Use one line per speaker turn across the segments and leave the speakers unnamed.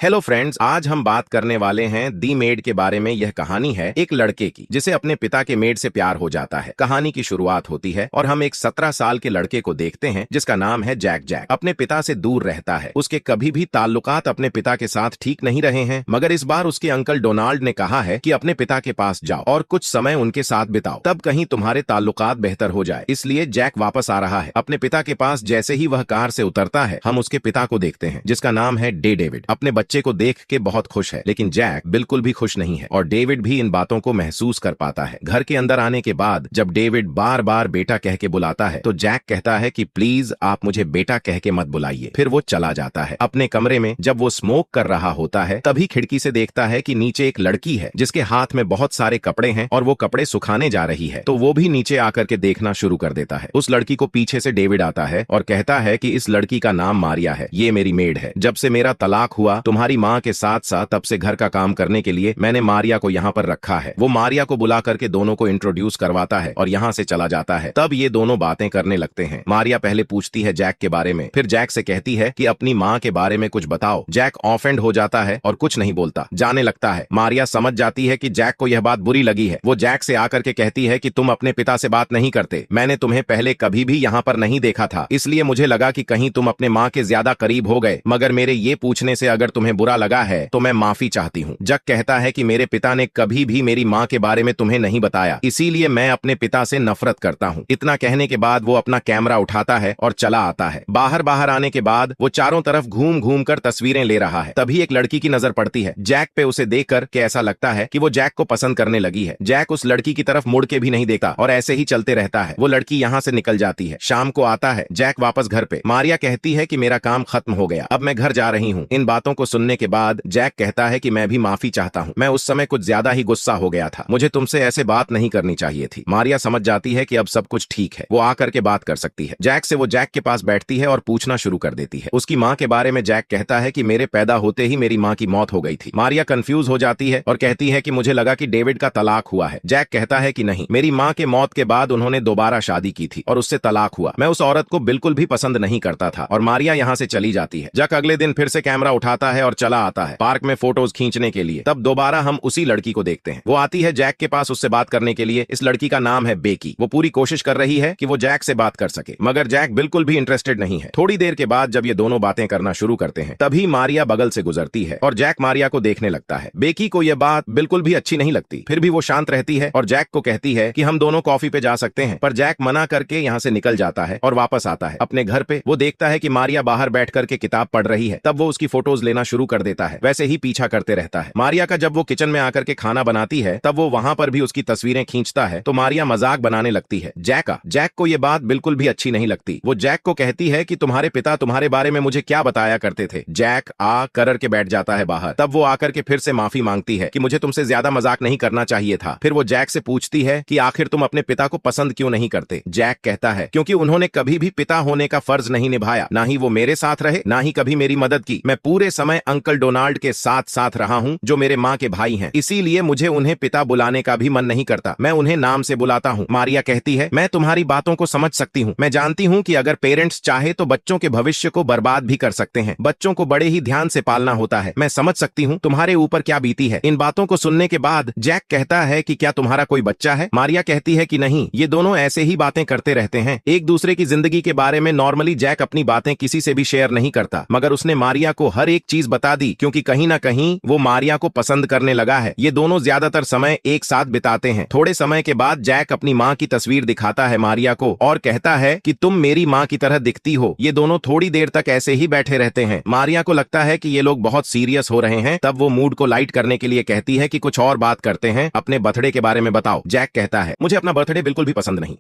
Hello friends, आज हम बात करने वाले हैं दी मेड के बारे में। यह कहानी है एक लड़के की जिसे अपने पिता के मेड से प्यार हो जाता है। कहानी की शुरुआत होती है और हम एक 17 साल के लड़के को देखते हैं जिसका नाम है जैक। जैक अपने पिता से दूर रहता है। उसके कभी भी ताल्लुकात अपने पिता के साथ ठीक नहीं रहे हैं, मगर इस बार उसके अंकल डोनाल्ड ने कहा है कि अपने पिता के पास जाओ और कुछ समय उनके साथ बिताओ, तब कहीं तुम्हारे ताल्लुकात बेहतर हो जाए। इसलिए जैक वापस आ रहा है अपने पिता के पास। जैसे ही वह कार से उतरता है, हम उसके पिता को देखते हैं जिसका नाम है डेविड। अपने बच्चे को देख के बहुत खुश है, लेकिन जैक बिल्कुल भी खुश नहीं है और डेविड भी इन बातों को महसूस कर पाता है। घर के अंदर आने के बाद जब डेविड बार बार बेटा कह के बुलाता है तो जैक कहता है कि प्लीज आप मुझे बेटा कह के मत बुलाइए। फिर वो चला जाता है अपने कमरे में। जब वो स्मोक कर रहा होता है तभी खिड़की से देखता है कि नीचे एक लड़की है जिसके हाथ में बहुत सारे कपड़े हैं और वो कपड़े सुखाने जा रही है। तो वो भी नीचे आकर के देखना शुरू कर देता है। उस लड़की को पीछे से डेविड आता है और कहता है कि इस लड़की का नाम मारिया है, ये मेरी मेड है। जब से मेरा तलाक हुआ तुम्हारी माँ के साथ साथ तब से घर का काम करने के लिए मैंने मारिया को यहाँ पर रखा है। वो मारिया को बुला करके दोनों को इंट्रोड्यूस करवाता है और यहाँ से चला जाता है। तब ये दोनों बातें करने लगते हैं। मारिया पहले पूछती है जैक के बारे में, फिर जैक से कहती है कि अपनी माँ के बारे में कुछ बताओ। जैक ऑफेंड हो जाता है और कुछ नहीं बोलता, जाने लगता है। मारिया समझ जाती है कि जैक को यह बात बुरी लगी है। वो जैक से आकर के कहती है कि तुम अपने पिता से बात नहीं करते, मैंने तुम्हें पहले कभी भी यहाँ पर नहीं देखा था, इसलिए मुझे लगा कि कहीं तुम अपने माँ के ज्यादा करीब हो गए, मगर मेरे ये पूछने से अगर तुम्हें बुरा लगा है तो मैं माफी चाहती हूँ। जैक कहता है कि मेरे पिता ने कभी भी मेरी माँ के बारे में तुम्हें नहीं बताया, इसीलिए मैं अपने पिता से नफरत करता हूँ। इतना कहने के बाद वो अपना कैमरा उठाता है और चला आता है। बाहर आने के बाद वो चारों तरफ घूम घूम कर तस्वीरें ले रहा है। तभी एक लड़की की नजर पड़ती है जैक पे। उसे देखकर के ऐसा लगता है कि वो जैक को पसंद करने लगी है। जैक उस लड़की की तरफ मुड़ के भी नहीं देखता और ऐसे ही चलते रहता है। वो लड़की यहाँ से निकल जाती है। शाम को आता है जैक वापस घर पे। मारिया कहती है कि मेरा काम खत्म हो गया, अब मैं घर जा रही हूँ। इन बातों को सुनने के बाद जैक कहता है कि मैं भी माफी चाहता हूँ, मैं उस समय कुछ ज्यादा ही गुस्सा हो गया था, मुझे तुमसे ऐसे बात नहीं करनी चाहिए थी। मारिया समझ जाती है कि अब सब कुछ ठीक है, वो आकर के बात कर सकती है। जैक से वो जैक के पास बैठती है और पूछना शुरू कर देती है उसकी माँ के बारे में। जैक कहता है कि मेरे पैदा होते ही मेरी माँ की मौत हो गई थी। मारिया कंफ्यूज हो जाती है और कहती है कि मुझे लगा कि डेविड का तलाक हुआ है। जैक कहता है कि नहीं, मेरी माँ के मौत के बाद उन्होंने दोबारा शादी की थी और उससे तलाक हुआ। मैं उस औरत को बिल्कुल भी पसंद नहीं करता था। और मारिया यहाँ से चली जाती है। जैक अगले दिन फिर से कैमरा उठाता है और चला आता है पार्क में फोटोज खींचने के लिए। तब दोबारा हम उसी लड़की को देखते हैं। वो आती है जैक के पास उससे बात करने के लिए। इस लड़की का नाम है बेकी। वो पूरी कोशिश कर रही है कि वो जैक से बात कर सके, मगर जैक बिल्कुल भी इंटरेस्टेड नहीं है। थोड़ी देर के बाद जब ये दोनों बातें करना शुरू करते हैं तभी मारिया बगल से गुजरती है और जैक मारिया को देखने लगता है। बेकी को यह बात बिल्कुल भी अच्छी नहीं लगती, फिर भी वो शांत रहती है और जैक को कहती है कि हम दोनों कॉफी पे जा सकते हैं। पर जैक मना करके यहाँ से निकल जाता है और वापस आता है अपने घर पे। वो देखता है कि मारिया बाहर बैठ करके किताब पढ़ रही है। तब वो उसकी फोटोज लेना शुरू कर देता है, वैसे ही पीछा करते रहता है। मारिया का जब वो किचन में आकर के खाना बनाती है तब वो वहां पर भी उसकी तस्वीरें खींचता है तो मारिया मजाक बनाने लगती है जैक को ये बात बिल्कुल भी अच्छी नहीं लगती। वो जैक को कहती है कि तुम्हारे पिता तुम्हारे बारे में मुझे क्या बताया करते थे। जैक कर के बैठ जाता है बाहर। तब वो आकर के फिर से माफी मांगती है कि मुझे तुमसे ज्यादा मजाक नहीं करना चाहिए था। फिर वो जैक से पूछती है कि आखिर तुम अपने पिता को पसंद क्यों नहीं करते। जैक कहता है क्योंकि उन्होंने कभी भी पिता होने का फर्ज नहीं निभाया, ना ही वो मेरे साथ रहे, ना ही कभी मेरी मदद की। मैं पूरे समय अंकल डोनाल्ड के साथ साथ रहा हूँ जो मेरे माँ के भाई हैं, इसीलिए मुझे उन्हें पिता बुलाने का भी मन नहीं करता, मैं उन्हें नाम से बुलाता हूँ। मारिया कहती है मैं तुम्हारी बातों को समझ सकती हूँ, मैं जानती हूँ कि अगर पेरेंट्स चाहे तो बच्चों के भविष्य को बर्बाद भी कर सकते हैं, बच्चों को बड़े ही ध्यान से पालना होता है, मैं समझ सकती हूँ तुम्हारे ऊपर क्या बीती है। इन बातों को सुनने के बाद जैक कहता है कि क्या तुम्हारा कोई बच्चा है। मारिया कहती है कि नहीं, ये दोनों ऐसे ही बातें करते रहते हैं एक दूसरे की जिंदगी के बारे में। नॉर्मली जैक अपनी बातें किसी से भी शेयर नहीं करता, मगर उसने मारिया को हर एक चीज बता दी क्योंकि कहीं ना कहीं वो मारिया को पसंद करने लगा है। ये दोनों ज्यादातर समय एक साथ बिताते हैं। थोड़े समय के बाद जैक अपनी माँ की तस्वीर दिखाता है मारिया को और कहता है कि तुम मेरी माँ की तरह दिखती हो। ये दोनों थोड़ी देर तक ऐसे ही बैठे रहते हैं। मारिया को लगता है कि ये लोग बहुत सीरियस हो रहे हैं। तब वो मूड को लाइट करने के लिए कहती है कि कुछ और बात करते हैं, अपने बर्थडे के बारे में बताओ। जैक कहता है मुझे अपना बर्थडे बिल्कुल भी पसंद नहीं।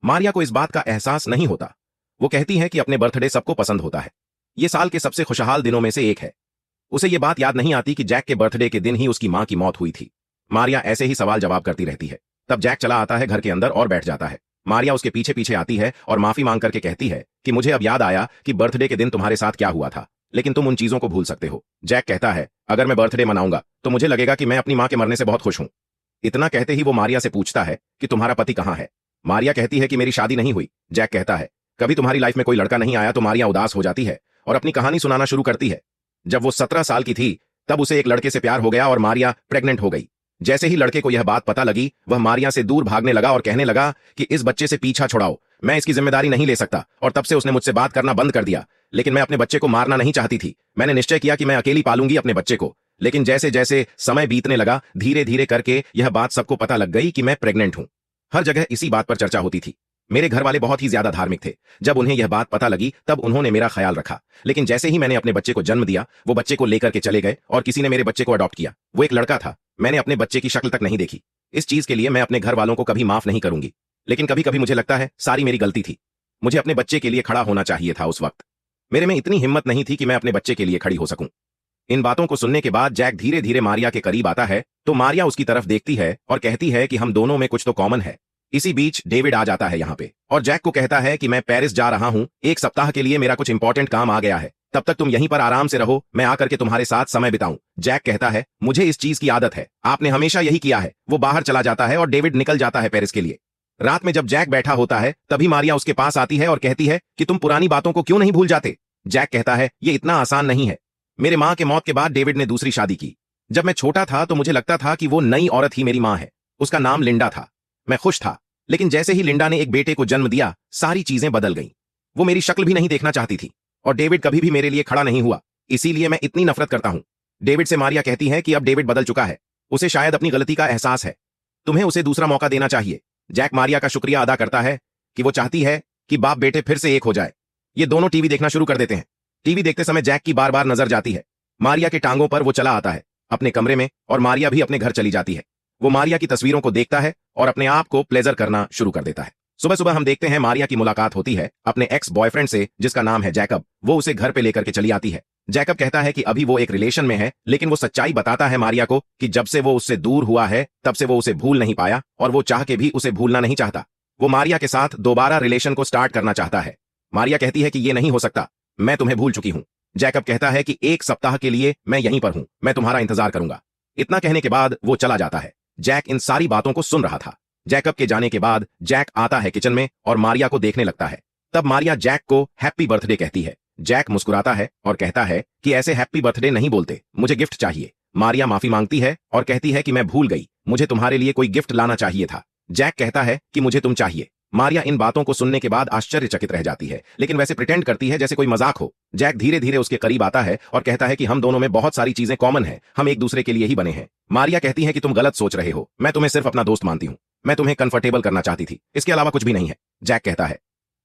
मारिया को इस बात का एहसास नहीं होता। वो कहती है कि अपने बर्थडे सबको पसंद होता है, ये साल के सबसे खुशहाल दिनों में से एक है। उसे ये बात याद नहीं आती कि जैक के बर्थडे के दिन ही उसकी माँ की मौत हुई थी। मारिया ऐसे ही सवाल जवाब करती रहती है। तब जैक चला आता है घर के अंदर और बैठ जाता है। मारिया उसके पीछे पीछे आती है और माफी मांग करके कहती है कि मुझे अब याद आया कि बर्थडे के दिन तुम्हारे साथ क्या हुआ था, लेकिन तुम उन चीजों को भूल सकते हो। जैक कहता है अगर मैं बर्थडे मनाऊंगा तो मुझे लगेगा कि मैं अपनी माँ के मरने से बहुत खुश हूं। इतना कहते ही वो मारिया से पूछता है कि तुम्हारा पति कहाँ है। मारिया कहती है कि मेरी शादी नहीं हुई। जैक कहता है कभी तुम्हारी लाइफ में कोई लड़का नहीं आया। तो मारिया उदास हो जाती है और अपनी कहानी सुनाना शुरू करती है। जब वो 17 साल की थी तब उसे एक लड़के से प्यार हो गया और मारिया प्रेग्नेंट हो गई। जैसे ही लड़के को यह बात पता लगी, वह मारिया से दूर भागने लगा और कहने लगा कि इस बच्चे से पीछा छुड़ाओ, मैं इसकी जिम्मेदारी नहीं ले सकता। और तब से उसने मुझसे बात करना बंद कर दिया। लेकिन मैं अपने बच्चे को मारना नहीं चाहती थी। मैंने निश्चय किया कि मैं अकेली पालूंगी अपने बच्चे को। लेकिन जैसे जैसे समय बीतने लगा, धीरे धीरे करके यह बात सबको पता लग गई कि मैं प्रेग्नेंट हूं। हर जगह इसी बात पर चर्चा होती थी। मेरे घर वाले बहुत ही ज्यादा धार्मिक थे। जब उन्हें यह बात पता लगी तब उन्होंने मेरा ख्याल रखा। लेकिन जैसे ही मैंने अपने बच्चे को जन्म दिया, वो बच्चे को लेकर के चले गए और किसी ने मेरे बच्चे को अडॉप्ट किया। वो एक लड़का था। मैंने अपने बच्चे की शक्ल तक नहीं देखी। इस चीज के लिए मैं अपने घर वालों को कभी माफ नहीं करूंगी। लेकिन कभी कभी मुझे लगता है सारी मेरी गलती थी। मुझे अपने बच्चे के लिए खड़ा होना चाहिए था। उस वक्त मेरे में इतनी हिम्मत नहीं थी कि मैं अपने बच्चे के लिए खड़ी हो सकूं। इन बातों को सुनने के बाद जैक धीरे धीरे मारिया के करीब आता है तो मारिया उसकी तरफ देखती है और कहती है कि हम दोनों में कुछ तो कॉमन है। इसी बीच डेविड आ जाता है यहाँ पे और जैक को कहता है कि मैं पेरिस जा रहा हूँ, एक सप्ताह के लिए मेरा कुछ इंपॉर्टेंट काम आ गया है। तब तक तुम यहीं पर आराम से रहो, मैं आकर के तुम्हारे साथ समय बिताऊं। जैक कहता है मुझे इस चीज की आदत है, आपने हमेशा यही किया है। वो बाहर चला जाता है और डेविड निकल जाता है पेरिस के लिए। रात में जब जैक बैठा होता है तभी मारिया उसके पास आती है और कहती है कि तुम पुरानी बातों को क्यों नहीं भूल जाते। जैक कहता है ये इतना आसान नहीं है। मेरे माँ के मौत के बाद डेविड ने दूसरी शादी की। जब मैं छोटा था तो मुझे लगता था कि वो नई औरत ही मेरी माँ है। उसका नाम लिंडा था। मैं खुश था। लेकिन जैसे ही लिंडा ने एक बेटे को जन्म दिया, सारी चीजें बदल गईं। वो मेरी शक्ल भी नहीं देखना चाहती थी और डेविड कभी भी मेरे लिए खड़ा नहीं हुआ। इसीलिए मैं इतनी नफरत करता हूं। डेविड से मारिया कहती है कि अब डेविड बदल चुका है। उसे शायद अपनी गलती का एहसास है। तुम्हें उसे दूसरा मौका देना चाहिए। जैक मारिया का शुक्रिया अदा करता है कि वो चाहती है कि बाप बेटे फिर से एक हो जाए। ये दोनों टीवी देखना शुरू कर देते हैं। टीवी देखते समय जैक की बार बार नजर जाती है। मारिया के टांगों पर वो चला आता है अपने कमरे में और मारिया भी अपने घर चली जाती है। वो मारिया की तस्वीरों को देखता है और अपने आप को प्लेजर करना शुरू कर देता है। सुबह सुबह हम देखते हैं मारिया की मुलाकात होती है अपने एक्स बॉयफ्रेंड से जिसका नाम है जैकब। वो उसे घर पे लेकर के चली आती है। जैकब कहता है कि अभी वो एक रिलेशन में है, लेकिन वो सच्चाई बताता है मारिया को कि जब से वो उससे दूर हुआ है तब से वो उसे भूल नहीं पाया और वो चाह के भी उसे भूलना नहीं चाहता। वो मारिया के साथ दोबारा रिलेशन को स्टार्ट करना चाहता है। मारिया कहती है कि ये नहीं हो सकता, मैं तुम्हें भूल चुकी हूं। जैकब कहता है कि एक सप्ताह के लिए मैं यहीं पर हूं, मैं तुम्हारा इंतजार करूंगा। इतना कहने के बाद वो चला जाता है। जैक इन सारी बातों को सुन रहा था। जैकब के जाने के बाद जैक आता है किचन में और मारिया को देखने लगता है। तब मारिया जैक को हैप्पी बर्थडे कहती है। जैक मुस्कुराता है और कहता है कि ऐसे हैप्पी बर्थडे नहीं बोलते, मुझे गिफ्ट चाहिए। मारिया माफी मांगती है और कहती है कि मैं भूल गई, मुझे तुम्हारे लिए कोई गिफ्ट लाना चाहिए था। जैक कहता है कि मुझे तुम चाहिए। मारिया इन बातों को सुनने के बाद आश्चर्यचकित रह जाती है, लेकिन वैसे प्रिटेंड करती है जैसे कोई मजाक हो। जैक धीरे धीरे उसके करीब आता है और कहता है कि हम दोनों में बहुत सारी चीजें कॉमन हैं, हम एक दूसरे के लिए ही बने हैं। मारिया कहती है कि तुम गलत सोच रहे हो, मैं तुम्हें सिर्फ अपना दोस्त मानती हूँ, मैं तुम्हें कंफर्टेबल करना चाहती थी, इसके अलावा कुछ भी नहीं है। जैक कहता है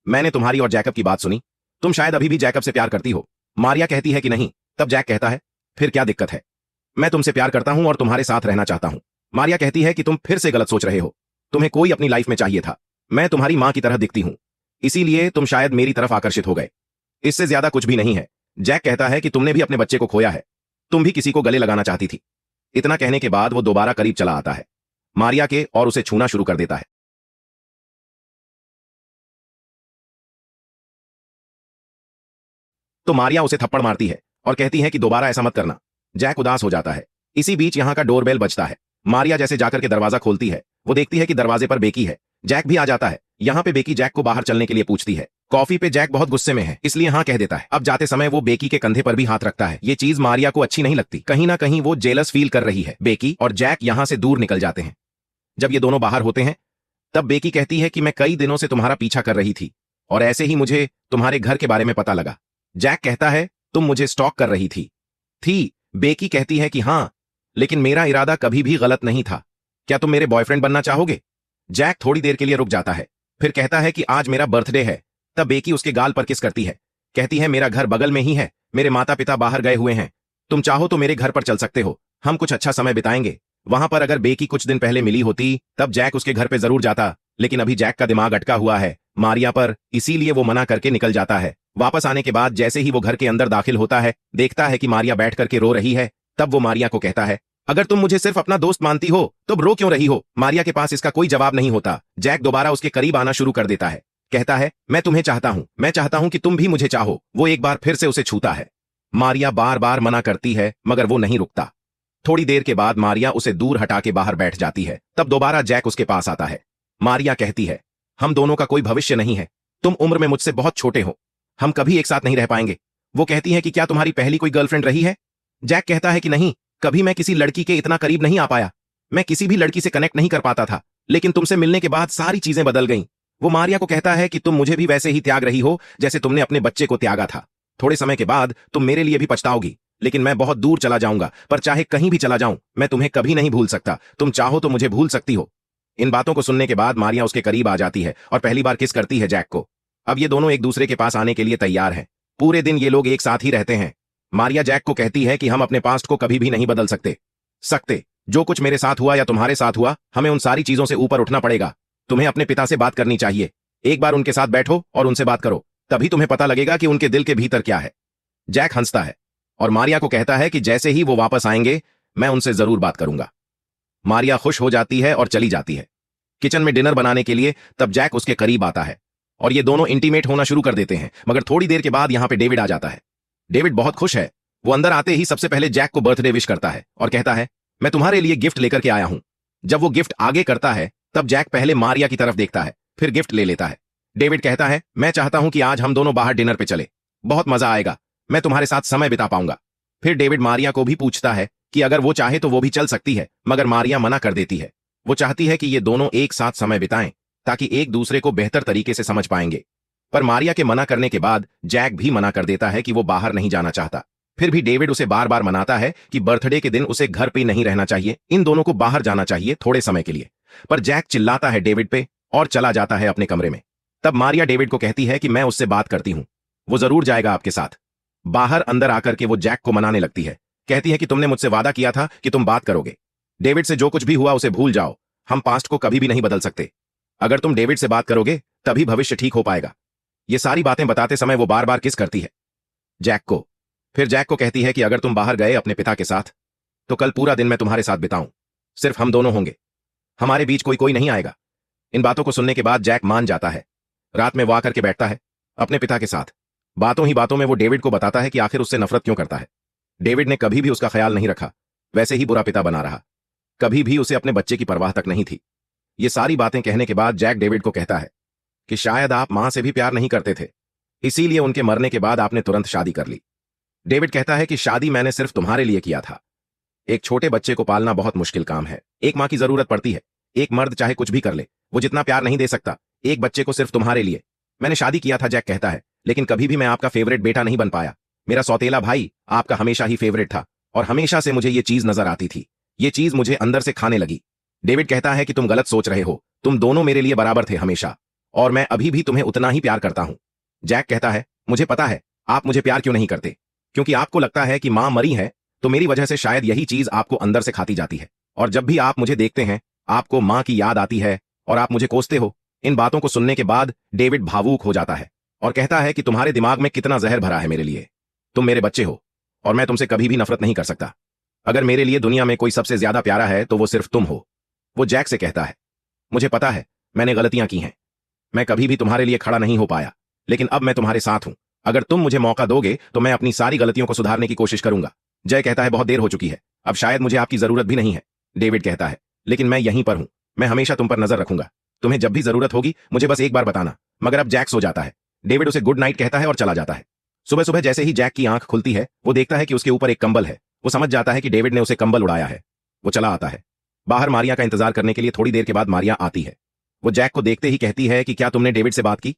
मैंने तुम्हारी और जैकब की बात सुनी, तुम शायद अभी भी जैकब से प्यार करती हो। मारिया कहती है कि नहीं। तब जैक कहता है फिर क्या दिक्कत है, मैं तुमसे प्यार करता हूं और तुम्हारे साथ रहना चाहता हूं। मारिया कहती है कि तुम फिर से गलत सोच रहे हो, तुम्हें कोई अपनी लाइफ में चाहिए था, मैं तुम्हारी मां की तरह दिखती हूं, इसीलिए तुम शायद मेरी तरफ आकर्षित हो गए, इससे ज्यादा कुछ भी नहीं है। जैक कहता है कि तुमने भी अपने बच्चे को खोया है, तुम भी किसी को गले लगाना चाहती थी। इतना कहने के बाद वो दोबारा करीब चला आता है मारिया के और उसे छूना शुरू कर देता है। तो मारिया उसे थप्पड़ मारती है और कहती है कि दोबारा ऐसा मत करना। जैक उदास हो जाता है। इसी बीच यहां का डोरबेल बजता है। मारिया जैसे जाकर के दरवाजा खोलती है, वो देखती है कि दरवाजे पर बेकी है। जैक भी आ जाता है। यहाँ पे बेकी जैक को बाहर चलने के लिए पूछती है। कॉफी पे जैक बहुत गुस्से में है, इसलिए हाँ कह देता है। अब जाते समय वो बेकी के कंधे पर भी हाथ रखता है। ये चीज मारिया को अच्छी नहीं लगती, कहीं ना कहीं वो जेलस फील कर रही है। बेकी और जैक यहाँ से दूर निकल जाते हैं। जब ये दोनों बाहर होते हैं तब बेकी कहती है कि मैं कई दिनों से तुम्हारा पीछा कर रही थी और ऐसे ही मुझे तुम्हारे घर के बारे में पता लगा। जैक कहता है तुम मुझे स्टॉक कर रही थी। बेकी कहती है कि हाँ, लेकिन मेरा इरादा कभी भी गलत नहीं था। क्या तुम मेरे बॉयफ्रेंड बनना चाहोगे? जैक थोड़ी देर के लिए रुक जाता है, फिर कहता है कि आज मेरा बर्थडे है। तब बेकी उसके गाल पर किस करती है, कहती है मेरा घर बगल में ही है, मेरे माता पिता बाहर गए हुए हैं, तुम चाहो तो मेरे घर पर चल सकते हो, हम कुछ अच्छा समय बिताएंगे। वहां पर अगर बेकी कुछ दिन पहले मिली होती तब जैक उसके घर पे जरूर जाता, लेकिन अभी जैक का दिमाग अटका हुआ है मारिया पर, इसीलिए वो मना करके निकल जाता है। वापस आने के बाद जैसे ही वो घर के अंदर दाखिल होता है, देखता है कि मारिया बैठ करके रो रही है। तब वो मारिया को कहता है अगर तुम मुझे सिर्फ अपना दोस्त मानती हो तो रो क्यों रही हो? मारिया के पास इसका कोई जवाब नहीं होता। जैक दोबारा उसके करीब आना शुरू कर देता है, कहता है मैं तुम्हें चाहता हूं, मैं चाहता हूं कि तुम भी मुझे चाहो। वो एक बार फिर से उसे छूता है। मारिया बार बार मना करती है मगर वो नहीं रुकता। थोड़ी देर के बाद मारिया उसे दूर हटा के बाहर बैठ जाती है। तब दोबारा जैक उसके पास आता है। मारिया कहती है हम दोनों का कोई भविष्य नहीं है, तुम उम्र में मुझसे बहुत छोटे हो, हम कभी एक साथ नहीं रह पाएंगे। वो कहती है कि क्या तुम्हारी पहली कोई गर्लफ्रेंड रही है? जैक कहता है कि नहीं, कभी मैं किसी लड़की के इतना करीब नहीं आ पाया। मैं किसी भी लड़की से कनेक्ट नहीं कर पाता था, लेकिन तुमसे मिलने के बाद सारी चीजें बदल गईं। वो मारिया को कहता है कि तुम मुझे भी वैसे ही त्याग रही हो जैसे तुमने अपने बच्चे को त्यागा था। थोड़े समय के बाद तुम मेरे लिए भी पछताओगी, लेकिन मैं बहुत दूर चला जाऊंगा, पर चाहे कहीं भी चला जाऊं मैं तुम्हें कभी नहीं भूल सकता। तुम चाहो तो मुझे भूल सकती हो। इन बातों को सुनने के बाद मारिया उसके करीब आ जाती है और पहली बार किस करती है जैक को। अब ये दोनों एक दूसरे के पास आने के लिए तैयार हैं। पूरे दिन ये लोग एक साथ ही रहते हैं। मारिया जैक को कहती है कि हम अपने पास्ट को कभी भी नहीं बदल सकते। जो कुछ मेरे साथ हुआ या तुम्हारे साथ हुआ, हमें उन सारी चीजों से ऊपर उठना पड़ेगा। तुम्हें अपने पिता से बात करनी चाहिए। एक बार उनके साथ बैठो और उनसे बात करो, तभी तुम्हें पता लगेगा कि उनके दिल के भीतर क्या है। जैक हंसता है और मारिया को कहता है कि जैसे ही वो वापस आएंगे मैं उनसे जरूर बात करूंगा। मारिया खुश हो जाती है और चली जाती है किचन में डिनर बनाने के लिए। तब जैक उसके करीब आता है और ये दोनों इंटीमेट होना शुरू कर देते हैं। मगर थोड़ी देर के बाद यहां पे डेविड आ जाता है। डेविड बहुत खुश है। वो अंदर आते ही सबसे पहले जैक को बर्थडे विश करता है और कहता है, मैं तुम्हारे लिए गिफ्ट लेकर के आया हूं। जब वो गिफ्ट आगे करता है तब जैक पहले मारिया की तरफ देखता है, फिर गिफ्ट ले लेता है। डेविड कहता है, मैं चाहता हूं कि आज हम दोनों बाहर डिनर पे चले। बहुत मजा आएगा, मैं तुम्हारे साथ समय बिता पाऊंगा। फिर डेविड मारिया को भी पूछता है कि अगर वो चाहे तो वो भी चल सकती है, मगर मारिया मना कर देती है। वो चाहती है कि ये दोनों एक साथ समय बिताएं ताकि एक दूसरे को बेहतर तरीके से समझ पाएंगे। पर मारिया के मना करने के बाद जैक भी मना कर देता है कि वो बाहर नहीं जाना चाहता। फिर भी डेविड उसे बार बार मनाता है कि बर्थडे के दिन उसे घर पे नहीं रहना चाहिए, इन दोनों को बाहर जाना चाहिए थोड़े समय के लिए। पर जैक चिल्लाता है डेविड पे और चला जाता है अपने कमरे में। तब मारिया डेविड को कहती है कि मैं उससे बात करती हूं, वो जरूर जाएगा आपके साथ। बाहर अंदर आकर के वो जैक को मनाने लगती है, कहती है कि तुमने मुझसे वादा किया था कि तुम बात करोगे। डेविड से जो कुछ भी हुआ उसे भूल जाओ। हम पास्ट को कभी भी नहीं बदल सकते। अगर तुम डेविड से बात करोगे तभी भविष्य ठीक हो पाएगा। ये सारी बातें बताते समय वो बार बार किस करती है जैक को। फिर जैक को कहती है कि अगर तुम बाहर गए अपने पिता के साथ तो कल पूरा दिन मैं तुम्हारे साथ बिताऊं। सिर्फ हम दोनों होंगे, हमारे बीच कोई नहीं आएगा। इन बातों को सुनने के बाद जैक मान जाता है। रात में वो आकर के बैठता है अपने पिता के साथ। बातों ही बातों में वो डेविड को बताता है कि आखिर उससे नफरत क्यों करता है। डेविड ने कभी भी उसका ख्याल नहीं रखा, वैसे ही बुरा पिता बना रहा। कभी भी उसे अपने बच्चे की परवाह तक नहीं थी। ये सारी बातें कहने के बाद जैक डेविड को कहता है कि शायद आप मां से भी प्यार नहीं करते थे, इसीलिए उनके मरने के बाद आपने तुरंत शादी कर ली। डेविड कहता है कि शादी मैंने सिर्फ तुम्हारे लिए किया था। एक छोटे बच्चे को पालना बहुत मुश्किल काम है। एक मां की जरूरत पड़ती है। एक मर्द चाहे कुछ भी कर ले, वो जितना प्यार नहीं दे सकता एक बच्चे को सिर्फ तुम्हारे लिए। मैंने शादी किया था, जैक कहता है, लेकिन कभी भी मैं आपका फेवरेट बेटा नहीं बन पाया। मेरा सौतेला भाई आपका हमेशा ही फेवरेट था और हमेशा से मुझे ये चीज नजर आती थी। ये चीज मुझे अंदर से खाने लगी। डेविड कहता है कि तुम गलत सोच रहे हो, तुम दोनों मेरे लिए बराबर थे हमेशा, और मैं अभी भी तुम्हें उतना ही प्यार करता हूं। जैक कहता है, मुझे पता है आप मुझे प्यार क्यों नहीं करते, क्योंकि आपको लगता है कि मां मरी है तो मेरी वजह से शायद यही चीज आपको अंदर से खाती जाती है, और जब भी आप मुझे देखते हैं आपको मां की याद आती है और आप मुझे कोसते हो। इन बातों को सुनने के बाद डेविड भावुक हो जाता है और कहता है कि तुम्हारे दिमाग में कितना जहर भरा है मेरे लिए। तुम मेरे बच्चे हो और मैं तुमसे कभी भी नफरत नहीं कर सकता। अगर मेरे लिए दुनिया में कोई सबसे ज्यादा प्यारा है तो वो सिर्फ तुम हो। वो जैक से कहता है, मुझे पता है मैंने गलतियां की हैं, मैं कभी भी तुम्हारे लिए खड़ा नहीं हो पाया, लेकिन अब मैं तुम्हारे साथ हूं। अगर तुम मुझे मौका दोगे तो मैं अपनी सारी गलतियों को सुधारने की कोशिश करूंगा। जय कहता है, बहुत देर हो चुकी है, अब शायद मुझे आपकी जरूरत भी नहीं है। डेविड कहता है, लेकिन मैं यहीं पर हूं, मैं हमेशा तुम पर नजर रखूंगा। तुम्हें जब भी जरूरत होगी मुझे बस एक बार बताना। मगर अब जैक सो जाता है। डेविड उसे गुड नाइट कहता है और चला जाता है। सुबह सुबह जैसे ही जैक की आंख खुलती है वो देखता है कि उसके ऊपर एक कंबल है। वो समझ जाता है कि डेविड ने उसे कंबल उड़ाया है। वो चला आता है। बाहर मारिया का इंतजार करने के लिए थोड़ी देर के बाद मारिया आती है। वो जैक को देखते ही कहती है कि क्या तुमने डेविड से बात की?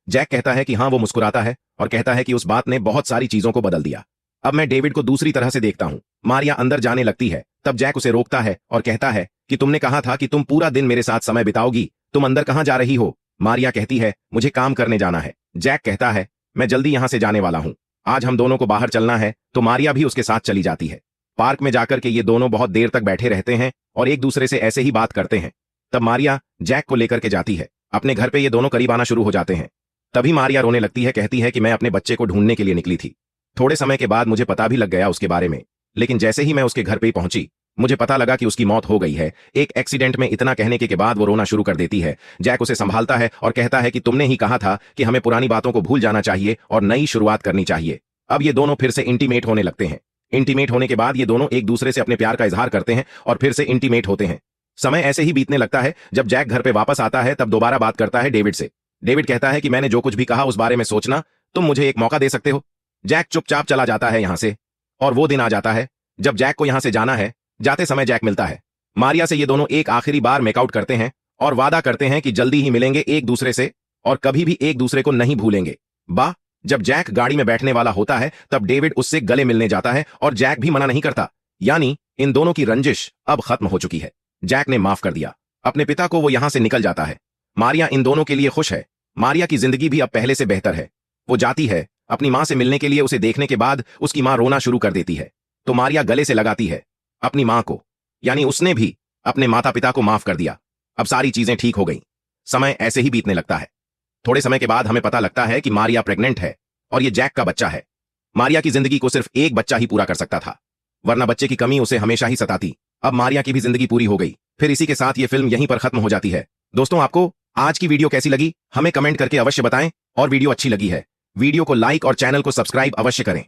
जैक कहता है कि हाँ। वो मुस्कुराता है और कहता है कि उस बात ने बहुत सारी चीजों को बदल दिया। अब मैं डेविड को दूसरी तरह से देखता हूं। मारिया अंदर जाने लगती है, तब जैक उसे रोकता है और कहता है कि तुमने कहा था कि तुम पूरा दिन मेरे साथ समय बिताओगी, तुम अंदर कहां जा रही हो? मारिया कहती है, मुझे काम करने जाना है। जैक कहता है, मैं जल्दी यहां से जाने वाला हूं, आज हम दोनों को बाहर चलना है। तो मारिया भी उसके साथ चली जाती है। पार्क में जाकर के ये दोनों बहुत देर तक बैठे रहते हैं और एक दूसरे से ऐसे ही बात करते हैं। तब मारिया जैक को लेकर के जाती है अपने घर पे। ये दोनों करीब आना शुरू हो जाते हैं। तभी मारिया रोने लगती है, कहती है कि मैं अपने बच्चे को ढूंढने के लिए निकली थी। थोड़े समय के बाद मुझे पता भी लग गया उसके बारे में, लेकिन जैसे ही मैं उसके घर पे ही पहुंची मुझे पता लगा कि उसकी मौत हो गई है एक एक्सीडेंट में। इतना कहने के बाद वो रोना शुरू कर देती है। जैक उसे संभालता है और कहता है कि तुमने ही कहा था कि हमें पुरानी बातों को भूल जाना चाहिए और नई शुरुआत करनी चाहिए। अब ये दोनों फिर से इंटीमेट होने लगते हैं। इंटीमेट होने के बाद ये दोनों एक दूसरे से अपने प्यार का इजहार करते हैं और फिर से इंटीमेट होते हैं। समय ऐसे ही बीतने लगता है। जब जैक घर पे वापस आता है तब दोबारा बात करता है डेविड से। डेविड कहता है कि मैंने जो कुछ भी कहा उस बारे में सोचना, तुम मुझे एक मौका दे सकते हो? जैक चुपचाप चला जाता है यहां से। और वो दिन आ जाता है जब जैक को यहां से जाना है। जाते समय जैक मिलता है मारिया से। ये दोनों एक आखिरी बार मेकआउट करते हैं और वादा करते हैं कि जल्दी ही मिलेंगे एक दूसरे से और कभी भी एक दूसरे को नहीं भूलेंगे। जब जैक गाड़ी में बैठने वाला होता है तब डेविड उससे गले मिलने जाता है और जैक भी मना नहीं करता। यानी इन दोनों की रंजिश अब खत्म हो चुकी है। जैक ने माफ कर दिया अपने पिता को, वो यहां से निकल जाता है। मारिया इन दोनों के लिए खुश है। मारिया की जिंदगी भी अब पहले से बेहतर है। वो जाती है अपनी मां से मिलने के लिए। उसे देखने के बाद उसकी मां रोना शुरू कर देती है तो मारिया गले से लगाती है अपनी मां को। यानी उसने भी अपने माता पिता को माफ कर दिया। अब सारी चीजें ठीक हो गई। समय ऐसे ही बीतने लगता है। थोड़े समय के बाद हमें पता लगता है कि मारिया प्रेग्नेंट है और ये जैक का बच्चा है। मारिया की जिंदगी को सिर्फ एक बच्चा ही पूरा कर सकता था, वरना बच्चे की कमी उसे हमेशा ही सताती। अब मारिया की भी जिंदगी पूरी हो गई। फिर इसी के साथ ये फिल्म यहीं पर खत्म हो जाती है। दोस्तों, आपको आज की वीडियो कैसी लगी हमें कमेंट करके अवश्य बताएं। और वीडियो अच्छी लगी है वीडियो को लाइक और चैनल को सब्सक्राइब अवश्य करें।